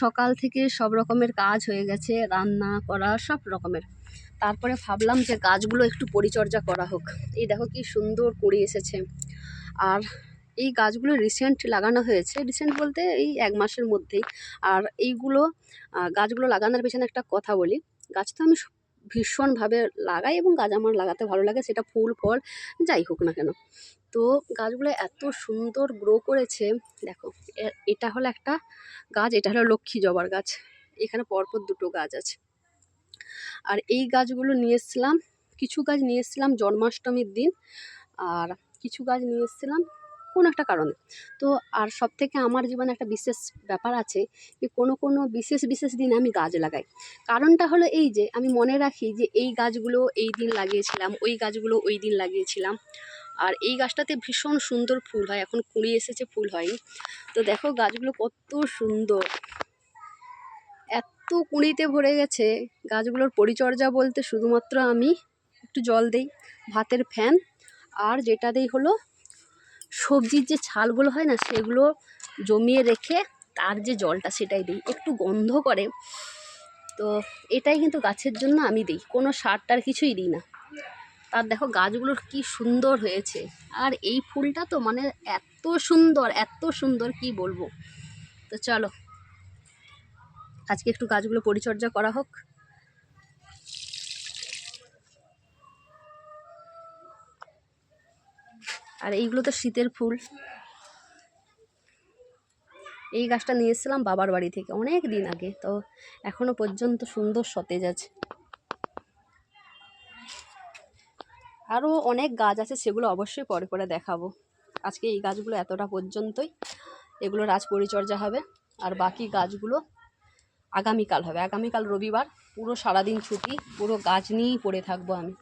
সকাল থেকে সব রকমের কাজ হয়ে গেছে, রান্না করা সব রকমের। তারপরে ভাবলাম যে গাছগুলো একটু পরিচর্যা করা হোক। এই দেখো কি সুন্দর কুড়ি এসেছে। আর এই গাছগুলো রিসেন্ট লাগানো হয়েছে, রিসেন্ট বলতে এই 1 মাসের মধ্যেই। আর এইগুলো গাছগুলো লাগানোর পেছনে একটা কথা বলি, গাছ তো আমি ভীষণভাবে লাগাই এবং গাছ আমার লাগাতে ভালো লাগে, সেটা ফুল ফল যাই হোক না কেন। তো গাছগুলো এত সুন্দর গ্রো করেছে। দেখো এটা হলো একটা গাছ, এটা হলো লক্ষ্মী জবার গাছ, এখানে পরপর 2টো গাছ আছে। আর এই গাছগুলো নিয়ে এসেছিলাম, কিছু গাছ নিয়ে এসেছিলাম জন্মাষ্টমীর দিন, আর কিছু গাছ নিয়ে এসেছিলাম কোনো একটা কারণে। তো আর সব থেকে আমার জীবনে একটা বিশেষ ব্যাপার আছে যে কোনো বিশেষ দিন আমি গাছ লাগাই। কারণটা হলো এই যে আমি মনে রাখি যে এই গাছগুলো এই দিন লাগিয়েছিলাম, ওই গাছগুলো ওই দিন লাগিয়েছিলাম। আর এই গাছটাতে ভীষণ সুন্দর ফুল হয়, এখন কুড়ি এসেছে, ফুল হয়নি। তো দেখো গাছগুলো কত সুন্দর, এত কুঁড়িতে ভরে গেছে। গাছগুলোর পরিচর্যা বলতে শুধুমাত্র আমি একটু জল দেই, ভাতের ফ্যান, আর যেটা দেই হলো সবজির যে ছালগুলো হয় না সেগুলো জমিয়ে রেখে তার যে জলটা সেটাই দিই, একটু গন্ধ করে। তো এটাই কিন্তু গাছের জন্য আমি দিই, কোনো সার টার কিছুই দিই না। তার দেখো গাছগুলোর কি সুন্দর হয়েছে। আর এই ফুলটা তো মানে এত সুন্দর কি বলবো। তো চলো আজকে একটু গাছগুলো পরিচর্যা করা হোক। আর এইগুলো তো শীতের ফুল। এই গাছটা নিয়ে এসেছিলাম বাবার বাড়ি থেকে অনেক দিন আগে, তো এখনো পর্যন্ত সুন্দর সতেজ আছে। আরও অনেক গাছ আছে, সেগুলো অবশ্যই পরে দেখাবো। আজকে এই গাছগুলো এতটা পর্যন্তই, এগুলোর আজ পরিচর্যা হবে। আর বাকি গাছগুলো আগামীকাল হবে, আগামীকাল রবিবার, পুরো সারাদিন ছুটি, পুরো গাছ নিয়েই পড়ে থাকবো আমি।